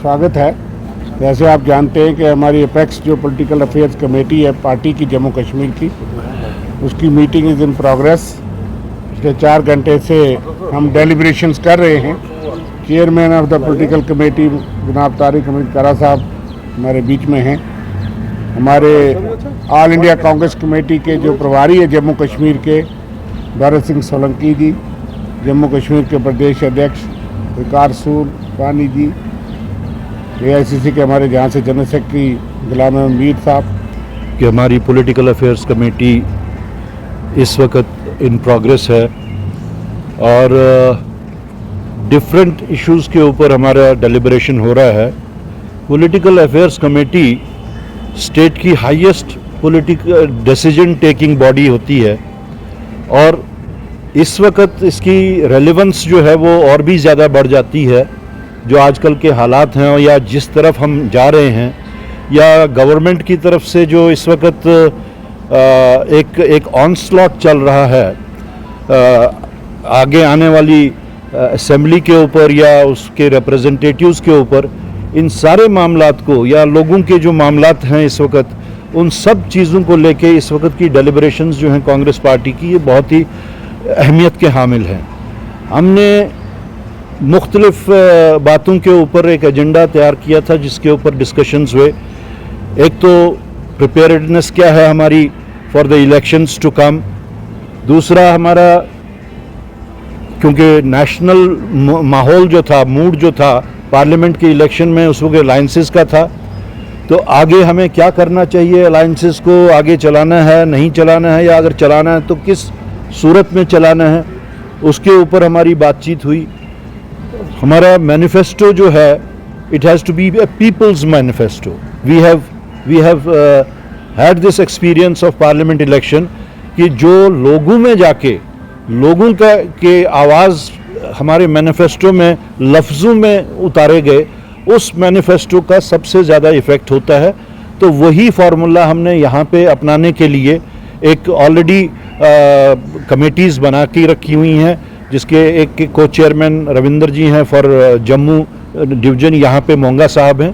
स्वागत है। जैसे आप जानते हैं कि हमारी अपेक्स जो पॉलिटिकल अफेयर्स कमेटी है पार्टी की जम्मू कश्मीर की, उसकी मीटिंग इज़ इन प्रोग्रेस। पिछले 4 घंटे से हम डेलिब्रेशंस कर रहे हैं। Chairman of the political committee जनाब तारिक अहमद कारा साहब हमारे बीच में हैं। हमारे ऑल इंडिया कांग्रेस कमेटी के जो प्रभारी है जम्मू कश्मीर के भरत सिंह सोलंकी जी, जम्मू कश्मीर के प्रदेश अध्यक्ष विकार सूर पानी जी, AICC के हमारे जहाँ से जनरल सेक्रेटरी गुलाम मीर साहब कि हमारी पॉलिटिकल अफेयर्स कमेटी इस वक्त इन प्रोग्रेस है और डिफरेंट इश्यूज़ के ऊपर हमारा डेलिब्रेशन हो रहा है। पॉलिटिकल अफेयर्स कमेटी स्टेट की highest political decision taking body होती है और इस वक्त इसकी रेलेवेंस जो है वो और भी ज़्यादा बढ़ जाती है। जो आजकल के हालात हैं या जिस तरफ हम जा रहे हैं या गवर्नमेंट की तरफ से जो इस वक्त एक ऑनस्लॉट चल रहा है आगे आने वाली असेंबली के ऊपर या उसके रिप्रेजेंटेटिव्स के ऊपर, इन सारे मामलात को या लोगों के जो मामलात हैं इस वक्त, उन सब चीज़ों को लेके इस वक्त की डेलिब्रेशंस जो हैं कांग्रेस पार्टी की, ये बहुत ही अहमियत के हामिल हैं। हमने मुख्तलिफ बातों के ऊपर एक एजेंडा तैयार किया था जिसके ऊपर डिस्कशंस हुए। एक तो प्रिपेयर्डनेस क्या है हमारी for the elections to come, दूसरा हमारा क्योंकि नेशनल माहौल जो था, मूड जो था पार्लियामेंट के इलेक्शन में उस वक्त अलायंसेस का था, तो आगे हमें क्या करना चाहिए, अलायंसेस को आगे चलाना है नहीं चलाना है, या अगर चलाना है तो किस सूरत में चलाना है, उसके ऊपर हमारी बातचीत हुई। हमारा मैनिफेस्टो जो है it has to be a people's manifesto. We have had this experience of parliament election कि जो लोगों में जाके लोगों का के आवाज़ हमारे मैनिफेस्टो में लफ्ज़ों में उतारे गए, उस मैनिफेस्टो का सबसे ज़्यादा इफ़ेक्ट होता है। तो वही फार्मूला हमने यहाँ पे अपनाने के लिए एक ऑलरेडी कमेटीज़ बना के रखी हुई हैं, जिसके एक को चेयरमैन रविंदर जी हैं फॉर जम्मू डिवीज़न, यहाँ पे मोंगा साहब हैं।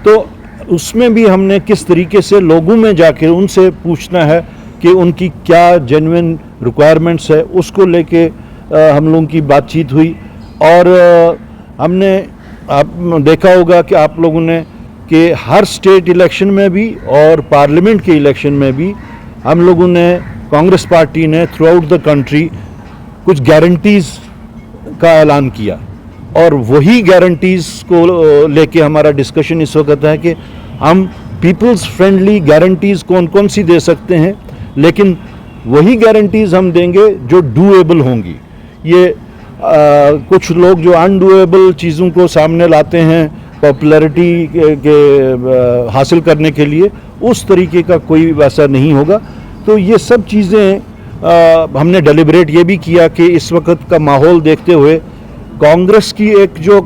तो उसमें भी हमने किस तरीके से लोगों में जाके उनसे पूछना है कि उनकी क्या जेन्युइन रिक्वायरमेंट्स है, उसको लेके हम लोगों की बातचीत हुई। और हमने आप देखा होगा कि आप लोगों ने कि हर स्टेट इलेक्शन में भी और पार्लियामेंट के इलेक्शन में भी हम लोगों ने, कांग्रेस पार्टी ने थ्रू आउट द कंट्री कुछ गारंटीज़ का ऐलान किया और वही गारंटीज़ को लेके हमारा डिस्कशन इस वक्त है कि हम पीपल्स फ्रेंडली गारंटीज़ कौन कौन सी दे सकते हैं, लेकिन वही गारंटीज़ हम देंगे जो डूएबल होंगी। ये कुछ लोग जो अनडूएबल चीज़ों को सामने लाते हैं पॉपुलैरिटी के हासिल करने के लिए, उस तरीके का कोई वैसा नहीं होगा। तो ये सब चीज़ें हमने डेलिब्रेट ये भी किया कि इस वक्त का माहौल देखते हुए कांग्रेस की एक जो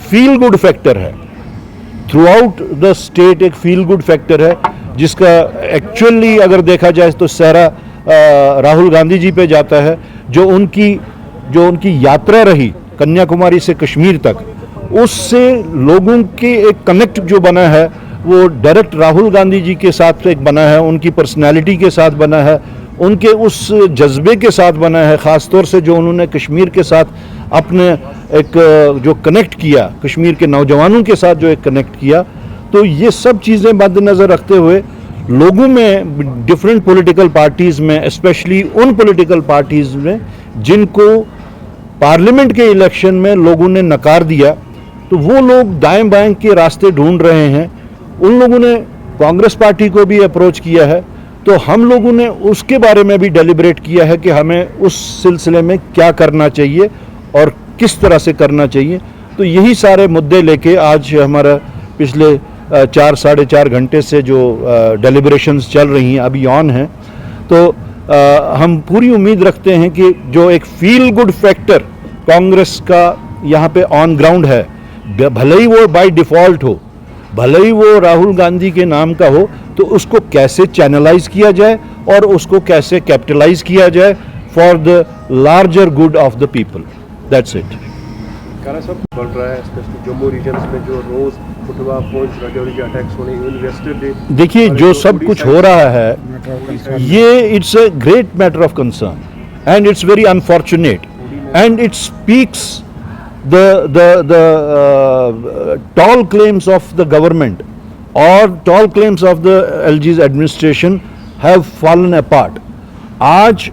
फील गुड फैक्टर है थ्रू आउट द स्टेट, एक फील गुड फैक्टर है जिसका एक्चुअली अगर देखा जाए तो सहरा राहुल गांधी जी पे जाता है। जो उनकी यात्रा रही कन्याकुमारी से कश्मीर तक, उससे लोगों के एक कनेक्ट जो बना है वो डायरेक्ट राहुल गांधी जी के साथ एक बना है, उनकी पर्सनैलिटी के साथ बना है, उनके उस जज्बे के साथ बना है, ख़ास तौर से जो उन्होंने कश्मीर के साथ अपने एक जो कनेक्ट किया, कश्मीर के नौजवानों के साथ जो एक कनेक्ट किया। तो ये सब चीज़ें मद्देनज़र रखते हुए लोगों में, डिफरेंट पॉलिटिकल पार्टीज़ में, स्पेशली उन पॉलिटिकल पार्टीज़ में जिनको पार्लियामेंट के इलेक्शन में लोगों ने नकार दिया, तो वो लोग दाएं बाएं के रास्ते ढूंढ रहे हैं। उन लोगों ने कांग्रेस पार्टी को भी अप्रोच किया है, तो हम लोगों ने उसके बारे में भी डेलिब्रेट किया है कि हमें उस सिलसिले में क्या करना चाहिए और किस तरह से करना चाहिए। तो यही सारे मुद्दे लेके आज हमारा पिछले 4-4.5 घंटे से जो डेलिब्रेशंस चल रही हैं, अभी ऑन हैं। तो हम पूरी उम्मीद रखते हैं कि जो एक फील गुड फैक्टर कांग्रेस का यहाँ पे ऑन ग्राउंड है, भले ही वो बाय डिफ़ॉल्ट हो, भले ही वो राहुल गांधी के नाम का हो, तो उसको कैसे चैनलाइज किया जाए और उसको कैसे कैपिटलाइज किया जाए for the larger good of the people. That's it. कारा सब बढ़ रहा है, स्पेशली जम्मू रीजन्स में जो रोज फुटवा पॉइंट्स राजौरी के अटैक्स होने, इन्वेस्टेड। देखिए जो सब कुछ हो रहा है ये it's a great matter of concern and it's very unfortunate and it speaks the tall claims of the government or tall claims of the LG's administration have fallen apart. आज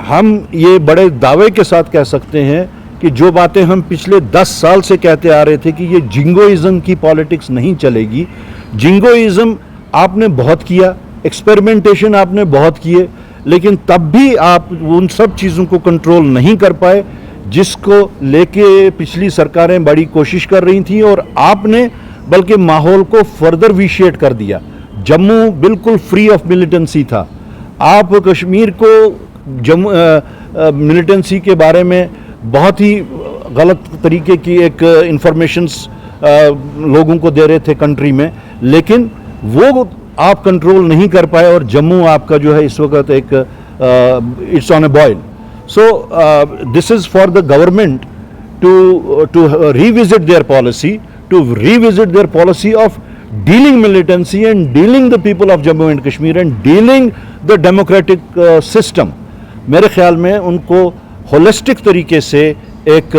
हम ये बड़े दावे के साथ कह सकते हैं कि जो बातें हम पिछले 10 साल से कहते आ रहे थे कि ये जिंगोइज्म की पॉलिटिक्स नहीं चलेगी। जिंगोइज्म आपने बहुत किया, एक्सपेरिमेंटेशन आपने बहुत किए, लेकिन तब भी आप उन सब चीज़ों को कंट्रोल नहीं कर पाए जिसको लेके पिछली सरकारें बड़ी कोशिश कर रही थी और आपने बल्कि माहौल को फर्दर विशिएट कर दिया। जम्मू बिल्कुल फ्री ऑफ मिलिटेंसी था। आप कश्मीर को जम्मू मिलिटेंसी के बारे में बहुत ही गलत तरीके की एक इंफॉर्मेशंस लोगों को दे रहे थे कंट्री में, लेकिन वो आप कंट्रोल नहीं कर पाए और जम्मू आपका जो है इस वक्त एक it's on a boil. So this is for the government to revisit their policy, of dealing militancy and dealing the people of Jammu and Kashmir and dealing the democratic system. मेरे ख्याल में उनको होलिस्टिक तरीके से एक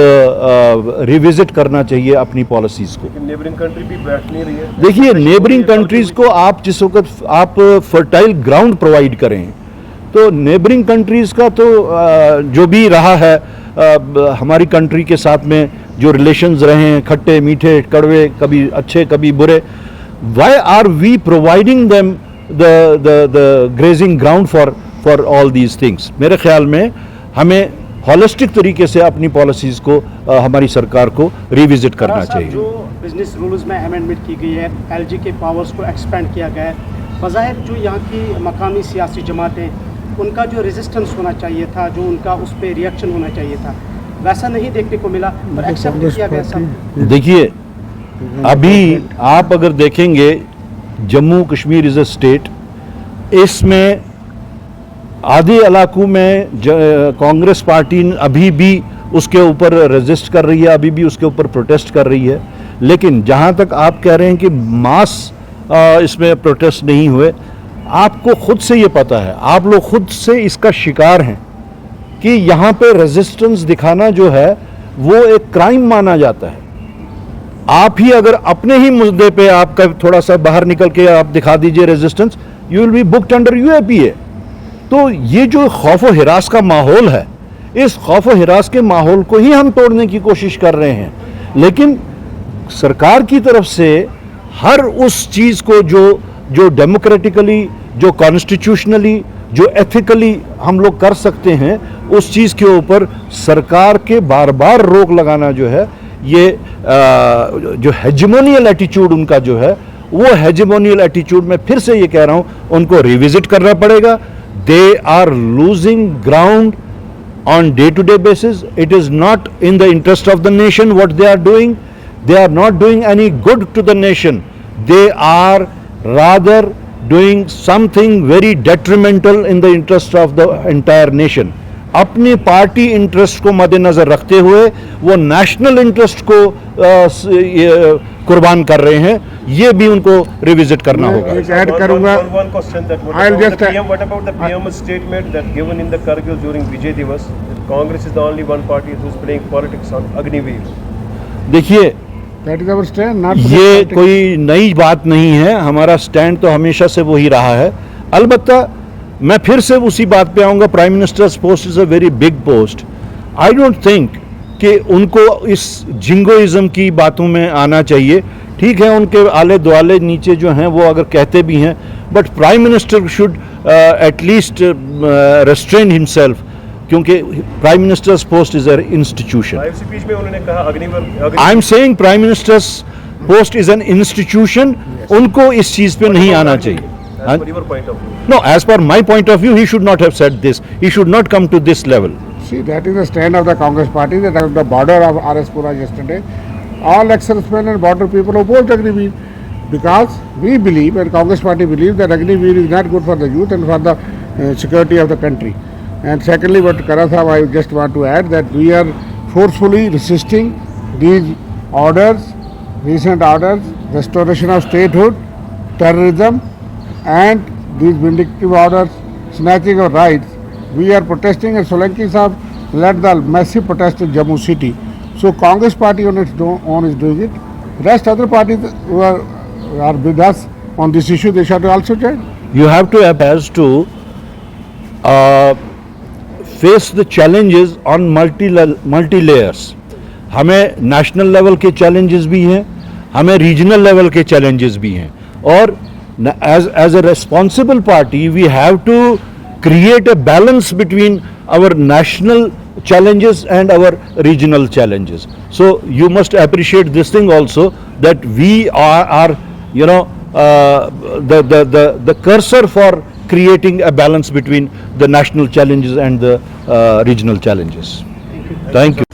revisit करना चाहिए अपनी पॉलिसीज़ को। नेबरिंग कंट्री भी बैठ नहीं रही है। देखिए नेबरिंग कंट्रीज़ को आप जिस वक्त आप फर्टाइल ग्राउंड प्रोवाइड करें तो नेबरिंग कंट्रीज़ का तो जो भी रहा है हमारी कंट्री के साथ में जो रिलेशंस रहे हैं, खट्टे मीठे कड़वे, कभी अच्छे कभी बुरे, why are we providing them the grazing ground for all these things. मेरे ख्याल में हमें हॉलिस्टिक तरीके से अपनी पॉलिसीज़ को हमारी सरकार को रिविजिट करना चाहिए। जो बिजनेस रूल्स में अमेंडमेंट की गई है, एलजी के पावर्स को एक्सपेंड किया गया है, बज़ाहिर जो यहाँ की मकामी सियासी जमातें उनका जो रेजिस्टेंस होना चाहिए था, जो उनका उस पर रिएक्शन होना चाहिए था, वैसा नहीं देखने को मिला और एक्सेप्ट किया गया सब। देखिए अभी आप अगर देखेंगे Jammu Kashmir is a state, इसमें आधे इलाकों में कांग्रेस पार्टी अभी भी उसके ऊपर रेजिस्ट कर रही है, अभी भी उसके ऊपर प्रोटेस्ट कर रही है। लेकिन जहाँ तक आप कह रहे हैं कि मास इसमें प्रोटेस्ट नहीं हुए, आपको खुद से ये पता है, आप लोग खुद से इसका शिकार हैं कि यहाँ पे रेजिस्टेंस दिखाना जो है वो एक क्राइम माना जाता है। आप ही अगर अपने ही मुद्दे पे आपका थोड़ा सा बाहर निकल के आप दिखा दीजिए resistance, you will be booked under UAPA. तो ये जो खौफ व हिरास का माहौल है, इस खौफ व हिरास के माहौल को ही हम तोड़ने की कोशिश कर रहे हैं। लेकिन सरकार की तरफ से हर उस चीज़ को जो डेमोक्रेटिकली, जो कॉन्स्टिट्यूशनली, जो एथिकली हम लोग कर सकते हैं, उस चीज़ के ऊपर सरकार के बार बार रोक लगाना जो है, ये जो हेजेमोनियल एटीट्यूड उनका जो है, वो हेजेमोनियल एटीट्यूड में फिर से ये कह रहा हूँ उनको रिविजिट करना पड़ेगा। They are losing ground on day-to-day basis. It is not in the interest of the nation what they are doing. They are not doing any good to the nation. They are rather doing something very detrimental in the interest of the entire nation. अपनी party interest को मद्देनजर रखते हुए वो national interest को कुर्बान कर रहे हैं, ये भी उनको रिविजिट करना होगा। ऐड करूंगा, one question that what about the PM's statement that given in the Kargil during Vijay Diwas, that Congress is the only one party who's playing politics on Agniveer? देखिए that is our stand, not ये कोई नई बात नहीं है, हमारा stand तो हमेशा से वही रहा है। अलबत्ता मैं फिर से उसी बात पे आऊँगा, prime minister's post is a very big post. I don't think कि उनको इस जिंगोइज्म की बातों में आना चाहिए। ठीक है, उनके आले दुआले नीचे जो हैं वो अगर कहते भी हैं, but prime minister should at least restrain himself, क्योंकि prime minister's post is a institution. I am saying prime minister's post is an institution, उनको इस चीज़ पे नहीं आना चाहिए। As per your point of view. No, as per my point of view, he should not have said this. He should not come to this level. See, that is the stand of the Congress party, that at the border of RS Pura yesterday, all ex-servicemen and border people opposed Agniveer, because we believe, and Congress party believes, that Agniveer is not good for the youth and for the security of the country. And secondly, what Kara Sahab, I just want to add that we are forcefully resisting these orders, recent orders, restoration of statehood, terrorism, and these vindictive orders, snatching of rights. We are protesting, and Solanki Saab led the massive protest in Jammu city. So Congress party on its own is doing it. Rest other parties who are with us on this issue, they should also join. You have to has to face the challenges on multi layers. हमें national level के challenges भी हैं, हमें regional level के challenges भी हैं, और as a responsible party we have to create a balance between our national challenges and our regional challenges. So you must appreciate this thing also, that we are you know the cursor for creating a balance between the national challenges and the regional challenges. Thank you.